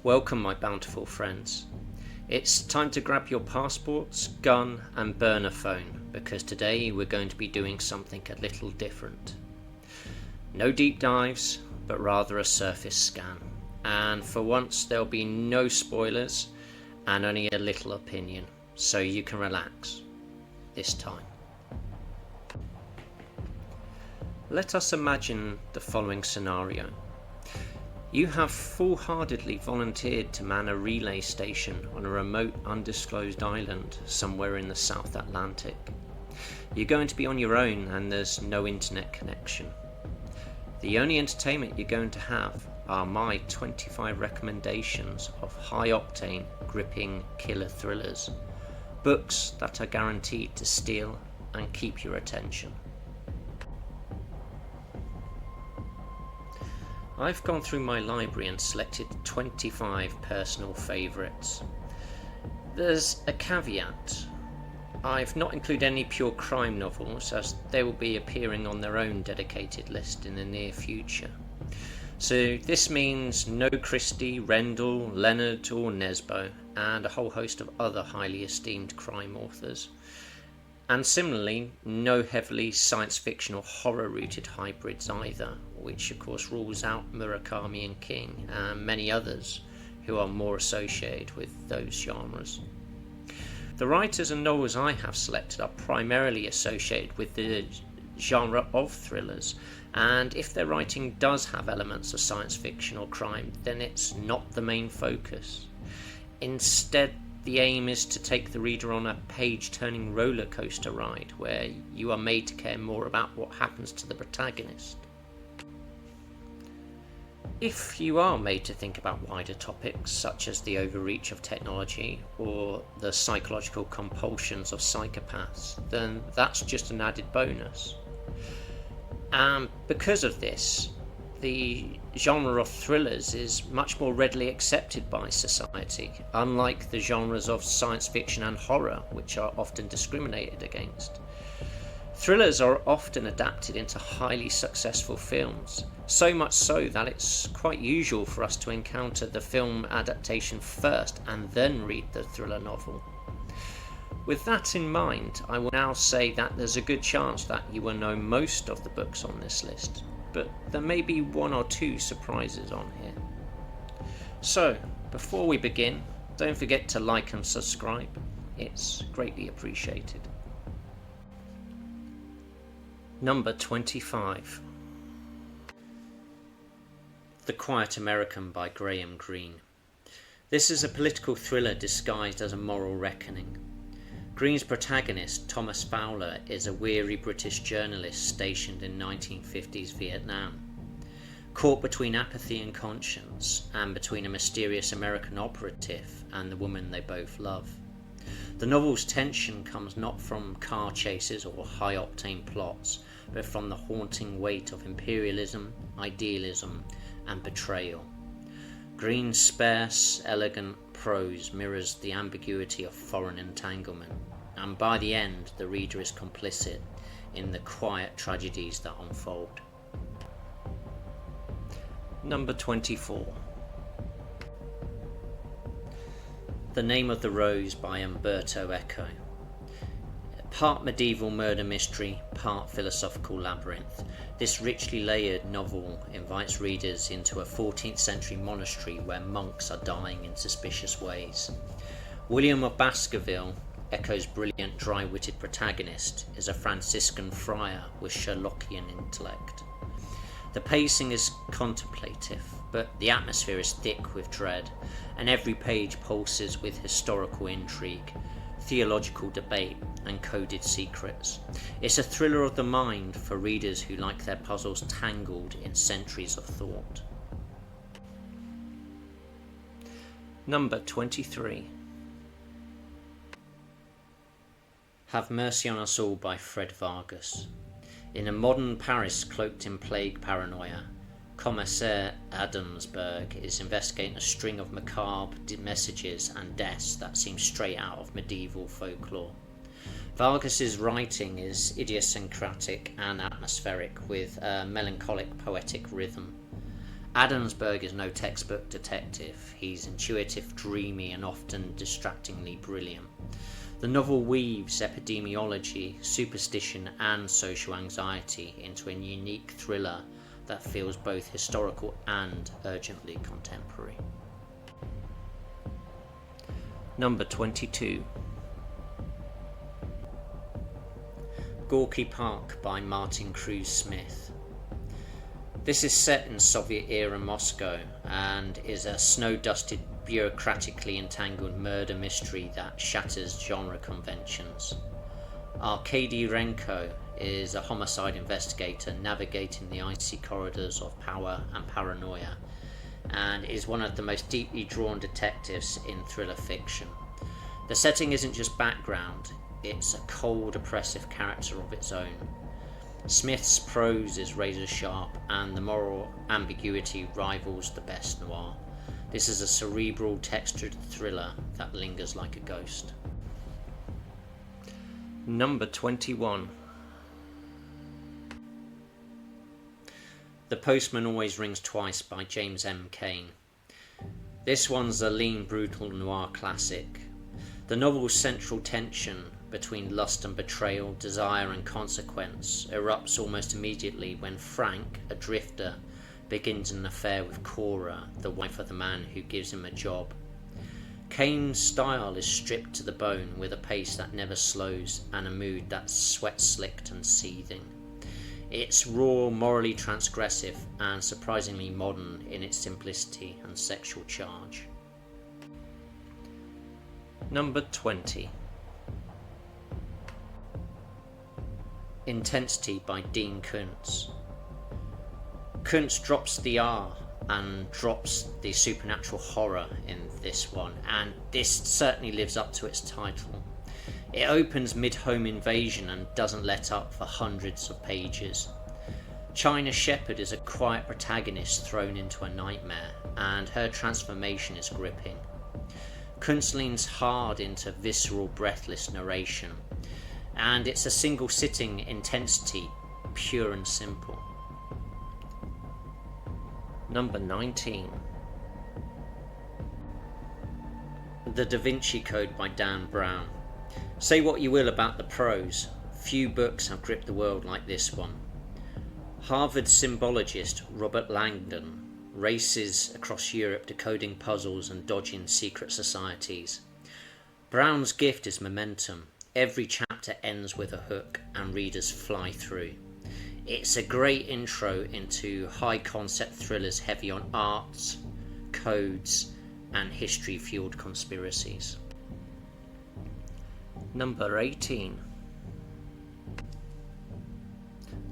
Welcome, my bountiful friends. It's time to grab your passports, gun and burner phone, because today we're going to be doing something a little different. No deep dives, but rather a surface scan. And for once there'll be no spoilers and only a little opinion, so you can relax this time. Let us imagine the following scenario. You have full-heartedly volunteered to man a relay station on a remote, undisclosed island somewhere in the South Atlantic. You're going to be on your own and there's no internet connection. The only entertainment you're going to have are my 25 recommendations of high-octane, gripping killer thrillers. Books that are guaranteed to steal and keep your attention. I've gone through my library and selected 25 personal favourites. There's a caveat. I've not included any pure crime novels, as they will be appearing on their own dedicated list in the near future. So this means no Christie, Rendell, Leonard or Nesbo, and a whole host of other highly esteemed crime authors. And similarly, no heavily science fiction or horror rooted hybrids either, which of course rules out Murakami and King and many others who are more associated with those genres. The writers and novels I have selected are primarily associated with the genre of thrillers, and if their writing does have elements of science fiction or crime, then it's not the main focus. Instead, the aim is to take the reader on a page-turning roller coaster ride where you are made to care more about what happens to the protagonist. If you are made to think about wider topics such as the overreach of technology or the psychological compulsions of psychopaths, then that's just an added bonus. And because of this, the genre of thrillers is much more readily accepted by society, unlike the genres of science fiction and horror, which are often discriminated against. Thrillers are often adapted into highly successful films, so much so that it's quite usual for us to encounter the film adaptation first and then read the thriller novel. With that in mind, I will now say that there's a good chance that you will know most of the books on this list, but there may be one or two surprises on here. So, before we begin, don't forget to like and subscribe. It's greatly appreciated. Number 25. The Quiet American by Graham Greene. This is a political thriller disguised as a moral reckoning. Greene's protagonist, Thomas Fowler, is a weary British journalist stationed in 1950s Vietnam. Caught between apathy and conscience, and between a mysterious American operative and the woman they both love. The novel's tension comes not from car chases or high-octane plots, but from the haunting weight of imperialism, idealism, and betrayal. Greene's sparse, elegant prose mirrors the ambiguity of foreign entanglement, and by the end the reader is complicit in the quiet tragedies that unfold. Number 24. The Name of the Rose by Umberto Eco. Part medieval murder mystery, part philosophical labyrinth, this richly layered novel invites readers into a 14th century monastery where monks are dying in suspicious ways. William of Baskerville, Eco's brilliant dry-witted protagonist, is a Franciscan friar with Sherlockian intellect. The pacing is contemplative, but the atmosphere is thick with dread, and every page pulses with historical intrigue, theological debate and coded secrets. It's a thriller of the mind for readers who like their puzzles tangled in centuries of thought. Number 23. Have Mercy on Us All by Fred Vargas. In a modern Paris cloaked in plague paranoia, Commissaire Adamsberg is investigating a string of macabre messages and deaths that seem straight out of medieval folklore. Vargas's writing is idiosyncratic and atmospheric, with a melancholic poetic rhythm. Adamsberg is no textbook detective. He's intuitive, dreamy, and often distractingly brilliant. The novel weaves epidemiology, superstition, and social anxiety into a unique thriller that feels both historical and urgently contemporary. Number 22. Gorki Park by Martin Cruz Smith. This is set in Soviet-era Moscow and is a snow-dusted, bureaucratically entangled murder mystery that shatters genre conventions. Arkady Renko is a homicide investigator navigating the icy corridors of power and paranoia, and is one of the most deeply drawn detectives in thriller fiction. The setting isn't just background, it's a cold, oppressive character of its own. Smith's prose is razor sharp, and the moral ambiguity rivals the best noir. This is a cerebral, textured thriller that lingers like a ghost. Number 21. The Postman Always Rings Twice by James M. Cain. This one's a lean, brutal noir classic. The novel's central tension between lust and betrayal, desire and consequence erupts almost immediately when Frank, a drifter, begins an affair with Cora, the wife of the man who gives him a job. Cain's style is stripped to the bone, with a pace that never slows and a mood that's sweat-slicked and seething. It's raw, morally transgressive, and surprisingly modern in its simplicity and sexual charge. Number 20. Intensity by Dean Koontz. Koontz drops the R and drops the supernatural horror in this one, and this certainly lives up to its title. It opens mid-home invasion and doesn't let up for hundreds of pages. China Shepherd is a quiet protagonist thrown into a nightmare, and her transformation is gripping. Koontz leans hard into visceral, breathless narration, and it's a single sitting intensity, pure and simple. Number 19. The Da Vinci Code by Dan Brown. Say what you will about the prose, few books have gripped the world like this one. Harvard symbologist Robert Langdon races across Europe decoding puzzles and dodging secret societies. Brown's gift is momentum. Every chapter ends with a hook and readers fly through. It's a great intro into high-concept thrillers heavy on arts, codes, and history-fueled conspiracies. Number 18.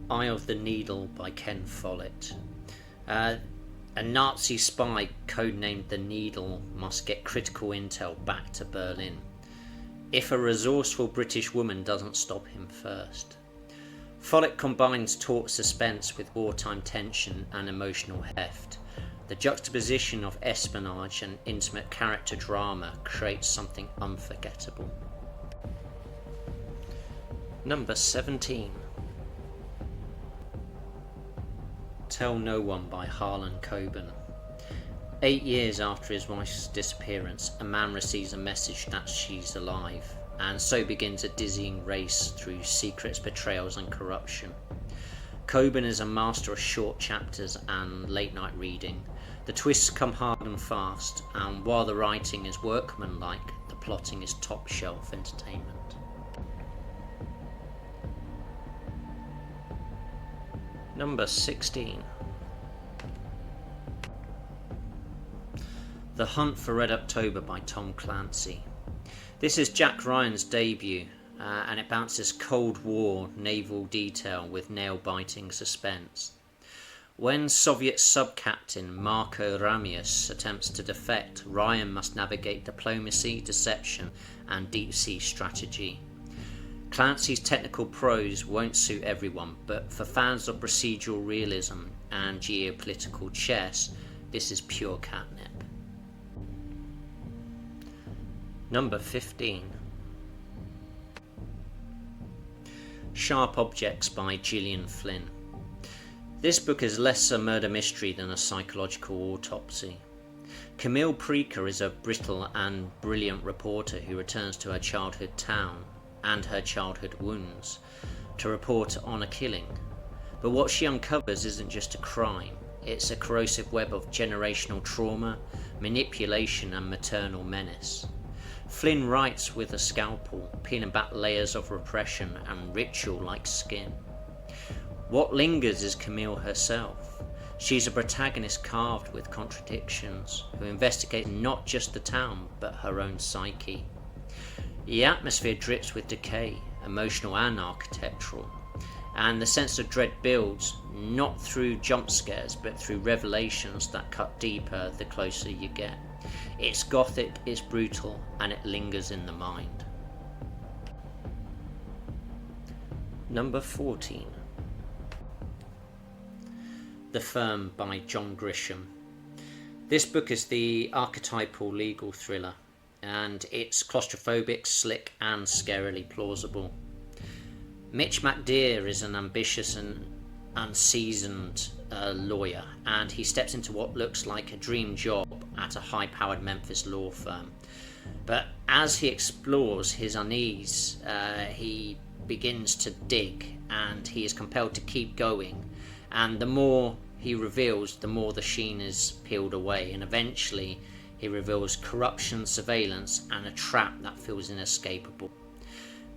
Eye of the Needle by Ken Follett. A Nazi spy codenamed the Needle must get critical intel back to Berlin, if a resourceful British woman doesn't stop him first. Follett combines taut suspense with wartime tension and emotional heft. The juxtaposition of espionage and intimate character drama creates something unforgettable. Number 17. Tell No One by Harlan Coben. 8 years after his wife's disappearance, a man receives a message that she's alive, and so begins a dizzying race through secrets, betrayals and corruption. Coben is a master of short chapters and late night reading. The twists come hard and fast, and while the writing is workmanlike, the plotting is top shelf entertainment. Number 16. The Hunt for Red October by Tom Clancy. This is Jack Ryan's debut, and it bounces Cold War naval detail with nail-biting suspense. When Soviet sub-captain Marko Ramius attempts to defect, Ryan must navigate diplomacy, deception, and deep-sea strategy. Clancy's technical prose won't suit everyone, but for fans of procedural realism and geopolitical chess, this is pure catnip. Number 15. Sharp Objects by Gillian Flynn. This book is less a murder mystery than a psychological autopsy. Camille Preaker is a brittle and brilliant reporter who returns to her childhood town and her childhood wounds to report on a killing. But what she uncovers isn't just a crime, it's a corrosive web of generational trauma, manipulation and maternal menace. Flynn writes with a scalpel, peeling back layers of repression and ritual like skin. What lingers is Camille herself. She's a protagonist carved with contradictions, who investigates not just the town, but her own psyche. The atmosphere drips with decay, emotional and architectural, and the sense of dread builds, not through jump scares, but through revelations that cut deeper the closer you get. It's gothic, it's brutal, and it lingers in the mind. Number 14. The Firm by John Grisham. This book is the archetypal legal thriller, and it's claustrophobic, slick and scarily plausible. Mitch McDeere is an ambitious and unseasoned lawyer, and he steps into what looks like a dream job at a high-powered Memphis law firm. But as he explores his unease, he begins to dig, and he is compelled to keep going. And the more he reveals, the more the sheen is peeled away, and eventually he reveals corruption, surveillance, and a trap that feels inescapable.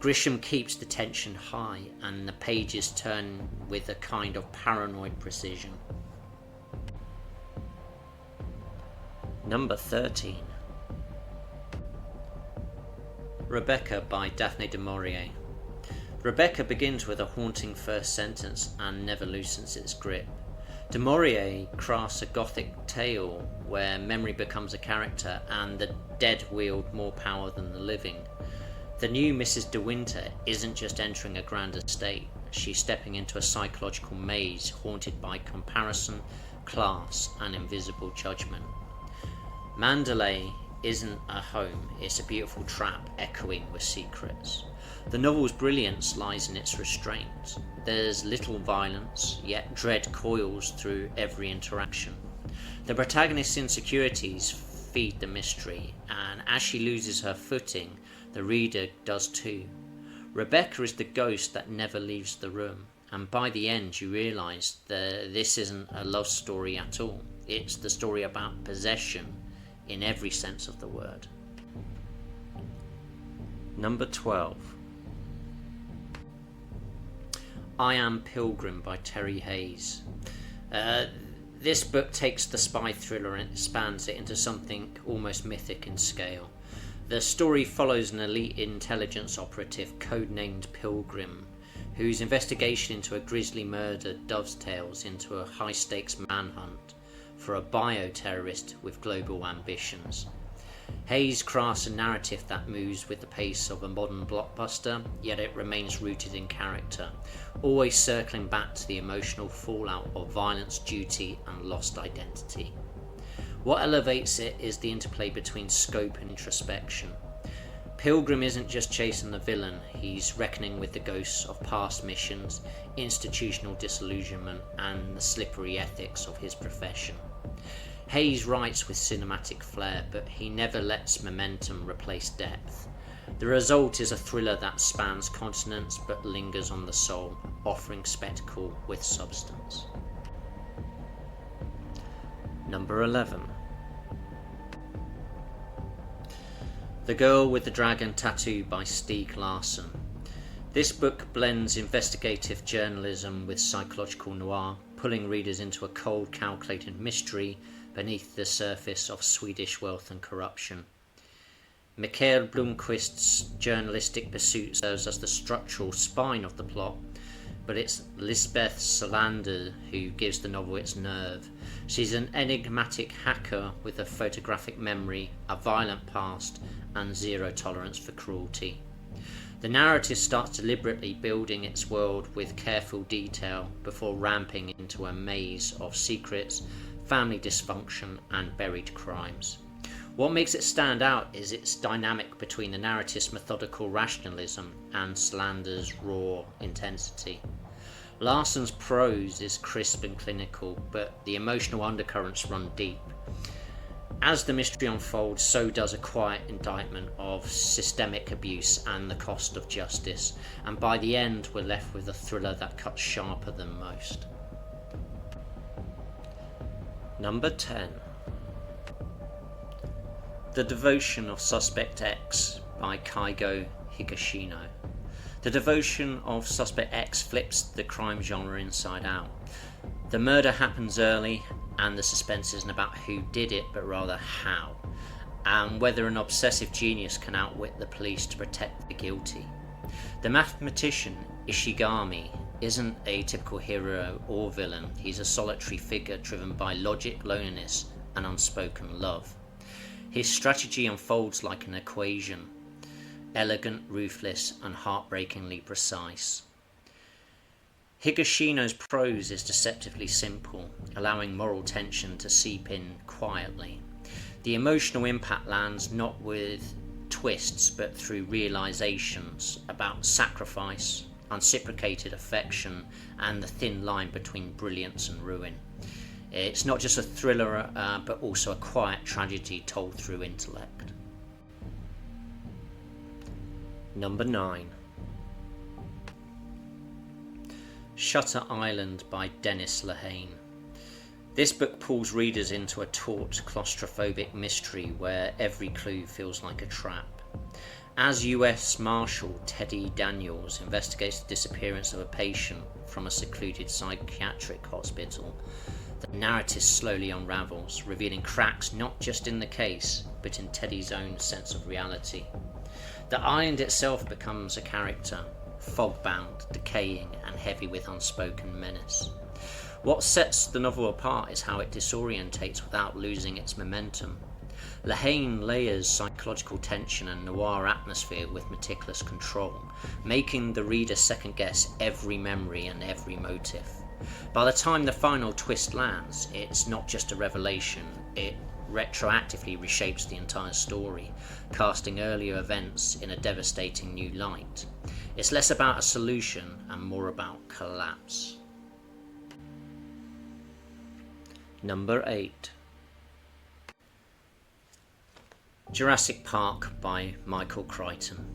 Grisham keeps the tension high, and the pages turn with a kind of paranoid precision. Number 13. Rebecca by Daphne du Maurier. Rebecca begins with a haunting first sentence and never loosens its grip. Du Maurier crafts a gothic tale where memory becomes a character and the dead wield more power than the living. The new Mrs. De Winter isn't just entering a grand estate, she's stepping into a psychological maze haunted by comparison, class and invisible judgment. Mandalay isn't a home, it's a beautiful trap echoing with secrets. The novel's brilliance lies in its restraint. There's little violence, yet dread coils through every interaction. The protagonist's insecurities feed the mystery, and as she loses her footing, the reader does too. Rebecca is the ghost that never leaves the room, and by the end you realise that this isn't a love story at all. It's the story about possession in every sense of the word. Number 12. I Am Pilgrim by Terry Hayes. This book takes the spy thriller and expands it into something almost mythic in scale. The story follows an elite intelligence operative codenamed Pilgrim, whose investigation into a grisly murder dovetails into a high-stakes manhunt for a bioterrorist with global ambitions. Hayes crafts a narrative that moves with the pace of a modern blockbuster, yet it remains rooted in character, always circling back to the emotional fallout of violence, duty, and lost identity. What elevates it is the interplay between scope and introspection. Pilgrim isn't just chasing the villain, he's reckoning with the ghosts of past missions, institutional disillusionment, and the slippery ethics of his profession. Hayes writes with cinematic flair, but he never lets momentum replace depth. The result is a thriller that spans continents but lingers on the soul, offering spectacle with substance. Number 11. The Girl with the Dragon Tattoo by Stieg Larsson. This book blends investigative journalism with psychological noir, pulling readers into a cold, calculated mystery beneath the surface of Swedish wealth and corruption. Mikael Blomkvist's journalistic pursuit serves as the structural spine of the plot, but it's Lisbeth Salander who gives the novel its nerve. She's an enigmatic hacker with a photographic memory, a violent past, and zero tolerance for cruelty. The narrative starts deliberately building its world with careful detail before ramping into a maze of secrets, family dysfunction, and buried crimes. What makes it stand out is its dynamic between the narrative's methodical rationalism and Salander's raw intensity. Larson's prose is crisp and clinical, but the emotional undercurrents run deep. As the mystery unfolds, so does a quiet indictment of systemic abuse and the cost of justice, and by the end we're left with a thriller that cuts sharper than most. Number 10. The Devotion of Suspect X by Keigo Higashino. The Devotion of Suspect X flips the crime genre inside out. The murder happens early, and the suspense isn't about who did it, but rather how, and whether an obsessive genius can outwit the police to protect the guilty. The mathematician, Ishigami, isn't a typical hero or villain. He's a solitary figure driven by logic, loneliness, and unspoken love. His strategy unfolds like an equation, elegant, ruthless, and heartbreakingly precise. Higashino's prose is deceptively simple, allowing moral tension to seep in quietly. The emotional impact lands not with twists, but through realizations about sacrifice, unreciprocated affection, and the thin line between brilliance and ruin. It's not just a thriller, but also a quiet tragedy told through intellect. Number 9. Shutter Island by Dennis Lehane. This book pulls readers into a taut, claustrophobic mystery where every clue feels like a trap. As US Marshal Teddy Daniels investigates the disappearance of a patient from a secluded psychiatric hospital, the narrative slowly unravels, revealing cracks not just in the case, but in Teddy's own sense of reality. The island itself becomes a character, fog-bound, decaying, and heavy with unspoken menace. What sets the novel apart is how it disorientates without losing its momentum. Lehane layers psychological tension and noir atmosphere with meticulous control, making the reader second-guess every memory and every motive. By the time the final twist lands, it's not just a revelation, it retroactively reshapes the entire story, casting earlier events in a devastating new light. It's less about a solution and more about collapse. Number 8. Jurassic Park by Michael Crichton.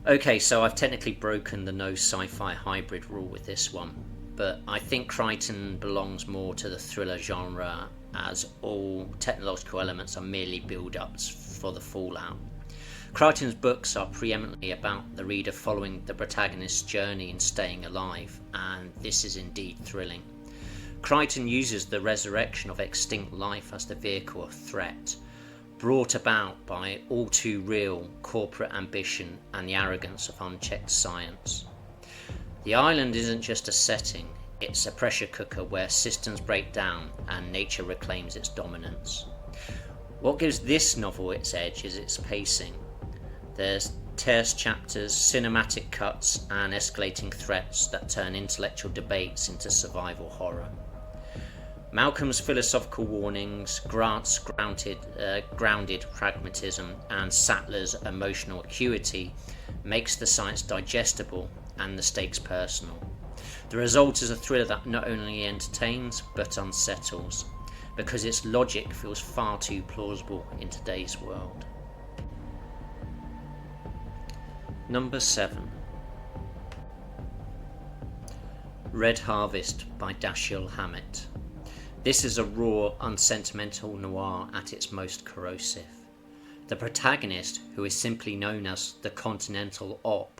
Okay, so I've technically broken the no sci-fi hybrid rule with this one, but I think Crichton belongs more to the thriller genre, as all technological elements are merely build-ups for the fallout. Crichton's books are preeminently about the reader following the protagonist's journey in staying alive, and this is indeed thrilling. Crichton uses the resurrection of extinct life as the vehicle of threat, brought about by all too real corporate ambition and the arrogance of unchecked science. The island isn't just a setting, it's a pressure cooker where systems break down and nature reclaims its dominance. What gives this novel its edge is its pacing. There's terse chapters, cinematic cuts, and escalating threats that turn intellectual debates into survival horror. Malcolm's philosophical warnings, Grant's grounded pragmatism, and Sattler's emotional acuity makes the science digestible and the stakes personal. The result is a thriller that not only entertains but unsettles, because its logic feels far too plausible in today's world. Number 7. Red Harvest by Dashiell Hammett. This is a raw, unsentimental noir at its most corrosive. The protagonist, who is simply known as the Continental Op,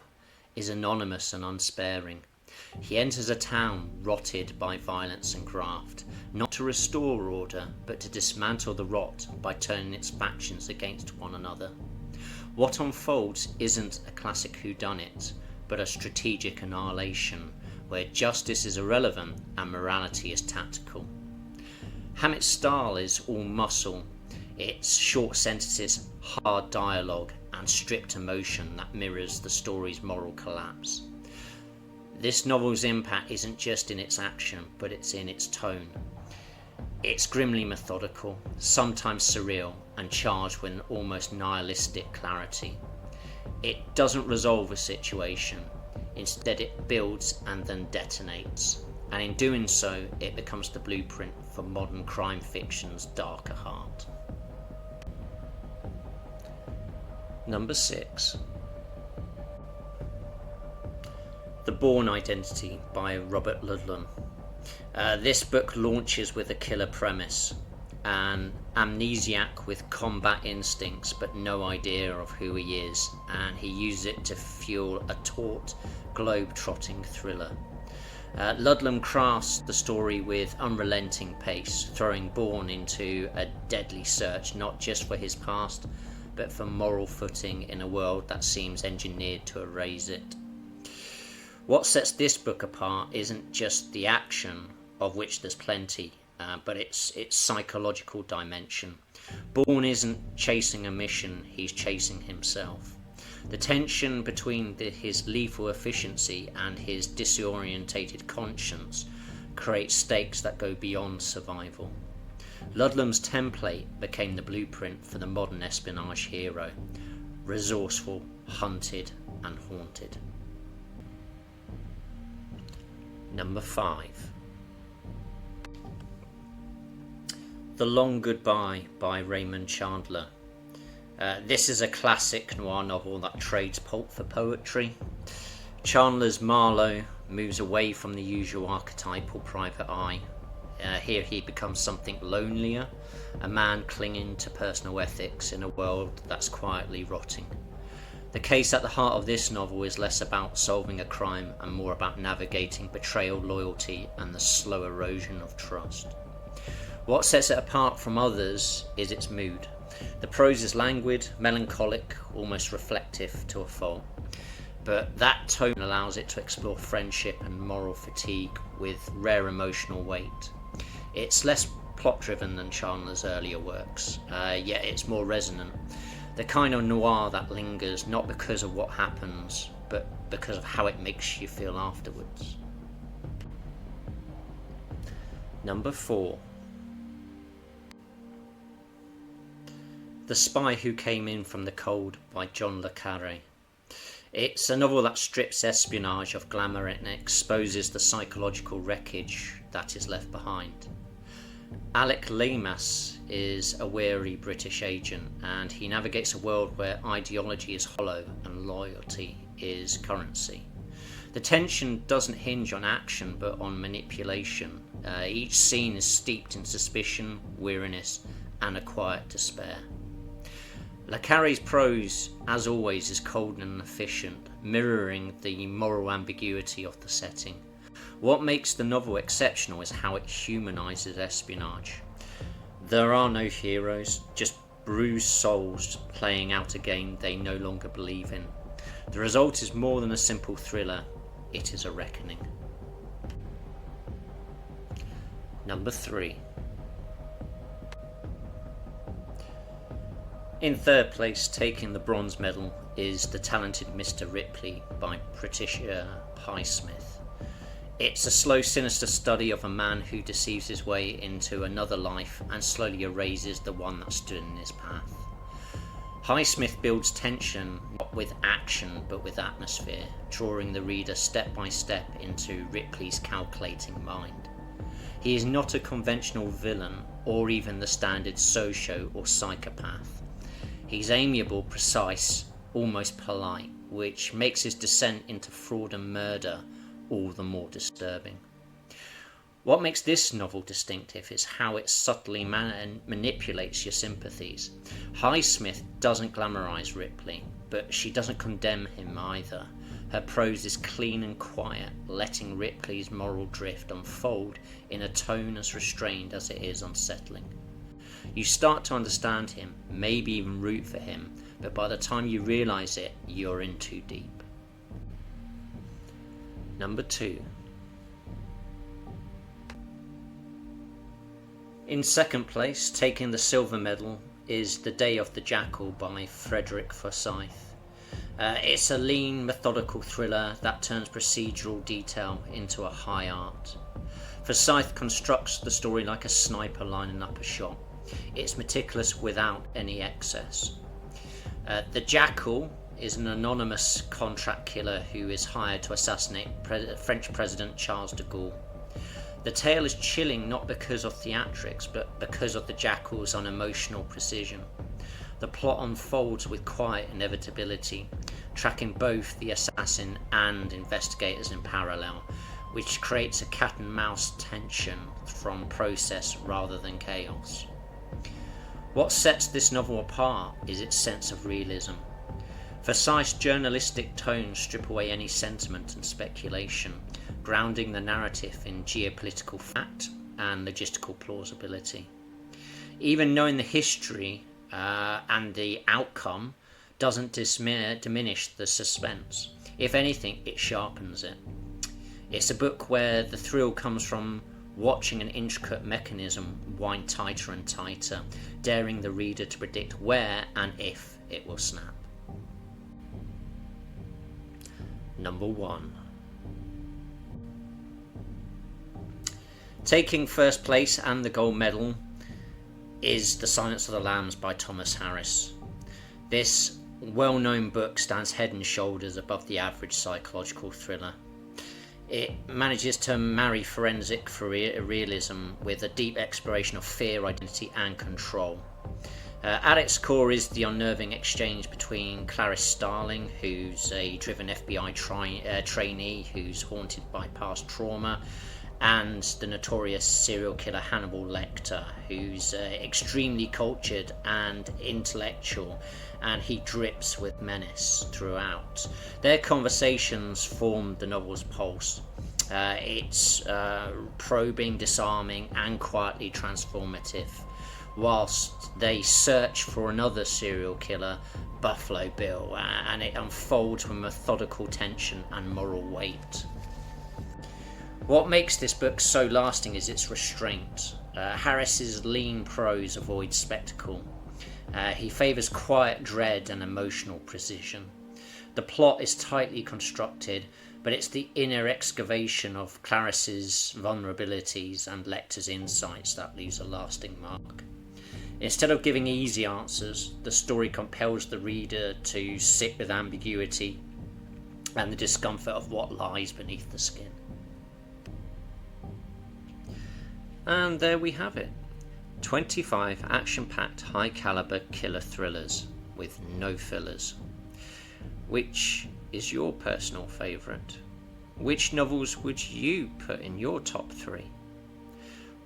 is anonymous and unsparing. He enters a town rotted by violence and graft, not to restore order, but to dismantle the rot by turning its factions against one another. What unfolds isn't a classic whodunit, but a strategic annihilation, where justice is irrelevant and morality is tactical. Hammett's style is all muscle, it's short sentences, hard dialogue, and strict emotion that mirrors the story's moral collapse. This novel's impact isn't just in its action, but it's in its tone. It's grimly methodical, sometimes surreal, and charged with an almost nihilistic clarity. It doesn't resolve a situation, Instead, it builds and then detonates, and in doing so, it becomes the blueprint for modern crime fiction's darker heart. Number 6. The Bourne Identity by Robert Ludlum. This book launches with a killer premise: an amnesiac with combat instincts but no idea of who he is, and he uses it to fuel a taut, globe-trotting thriller. Ludlum crafts the story with unrelenting pace, throwing Bourne into a deadly search not just for his past, but for moral footing in a world that seems engineered to erase it. What sets this book apart isn't just the action, of which there's plenty, but its psychological dimension. Bourne isn't chasing a mission, he's chasing himself. The tension between his lethal efficiency and his disorientated conscience creates stakes that go beyond survival. Ludlum's template became the blueprint for the modern espionage hero: resourceful, hunted, and haunted. Number 5. The Long Goodbye by Raymond Chandler. This is a classic noir novel that trades pulp for poetry. Chandler's Marlowe moves away from the usual archetypal private eye. Here he becomes something lonelier, a man clinging to personal ethics in a world that's quietly rotting. The case at the heart of this novel is less about solving a crime and more about navigating betrayal, loyalty, and the slow erosion of trust. What sets it apart from others is its mood. The prose is languid, melancholic, almost reflective to a fault, but that tone allows it to explore friendship and moral fatigue with rare emotional weight. It's less plot-driven than Chandler's earlier works, yet it's more resonant. The kind of noir that lingers not because of what happens, but because of how it makes you feel afterwards. Number 4. The Spy Who Came In From the Cold by John le Carré. It's a novel that strips espionage of glamour and exposes the psychological wreckage that is left behind. Alec Leamas is a wary British agent, and he navigates a world where ideology is hollow and loyalty is currency. The tension doesn't hinge on action but on manipulation. Each scene is steeped in suspicion, weariness, and a quiet despair. Le Carré's prose, as always, is cold and efficient, mirroring the moral ambiguity of the setting. What makes the novel exceptional is how it humanises espionage. There are no heroes, just bruised souls playing out a game they no longer believe in. The result is more than a simple thriller, it is a reckoning. Number 3. In third place, taking the bronze medal, is The Talented Mr Ripley by Patricia Highsmith. It's a slow, sinister study of a man who deceives his way into another life and slowly erases the one that stood in his path. Highsmith builds tension not with action but with atmosphere, drawing the reader step by step into Ripley's calculating mind. He is not a conventional villain or even the standard socio or psychopath. He's amiable, precise, almost polite, which makes his descent into fraud and murder all the more disturbing. What makes this novel distinctive is how it subtly manipulates your sympathies. Highsmith doesn't glamorise Ripley, but she doesn't condemn him either. Her prose is clean and quiet, letting Ripley's moral drift unfold in a tone as restrained as it is unsettling. You start to understand him, maybe even root for him, but by the time you realise it, you're in too deep. Number 2. In second place, taking the silver medal, is The Day of the Jackal by Frederick Forsyth. It's a lean, methodical thriller that turns procedural detail into a high art. Forsyth constructs the story like a sniper lining up a shot. It's meticulous without any excess. The Jackal is an anonymous contract killer who is hired to assassinate French President Charles de Gaulle. The tale is chilling not because of theatrics, but because of the Jackal's unemotional precision. The plot unfolds with quiet inevitability, tracking both the assassin and investigators in parallel, which creates a cat and mouse tension from process rather than chaos. What sets this novel apart is its sense of realism. Precise journalistic tones strip away any sentiment and speculation, grounding the narrative in geopolitical fact and logistical plausibility. Even knowing the history and the outcome doesn't diminish the suspense. If anything, it sharpens it. It's a book where the thrill comes from watching an intricate mechanism wind tighter and tighter, daring the reader to predict where and if it will snap. Number 1. Taking first place and the gold medal is The Silence of the Lambs by Thomas Harris. This well-known book stands head and shoulders above the average psychological thriller. It manages to marry forensic realism with a deep exploration of fear, identity and control. At its core is the unnerving exchange between Clarice Starling, who's a driven FBI trainee who's haunted by past trauma, and the notorious serial killer Hannibal Lecter, who's extremely cultured and intellectual, and he drips with menace throughout. Their conversations form the novel's pulse. It's probing, disarming, and quietly transformative, whilst they search for another serial killer, Buffalo Bill, and it unfolds with methodical tension and moral weight. What makes this book so lasting is its restraint. Harris's lean prose avoids spectacle. He favours quiet dread and emotional precision. The plot is tightly constructed, but it's the inner excavation of Clarice's vulnerabilities and Lecter's insights that leaves a lasting mark. Instead of giving easy answers, the story compels the reader to sit with ambiguity and the discomfort of what lies beneath the skin. And there we have it. 25 action-packed, high-caliber killer thrillers with no fillers. Which is your personal favourite? Which novels would you put in your top 3?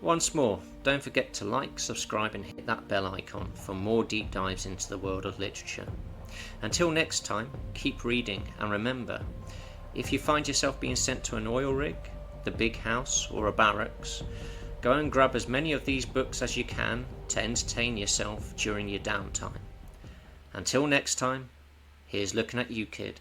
Once more, don't forget to like, subscribe and hit that bell icon for more deep dives into the world of literature. Until next time, keep reading, and remember, if you find yourself being sent to an oil rig, the big house or a barracks, go and grab as many of these books as you can to entertain yourself during your downtime. Until next time, here's looking at you, kid.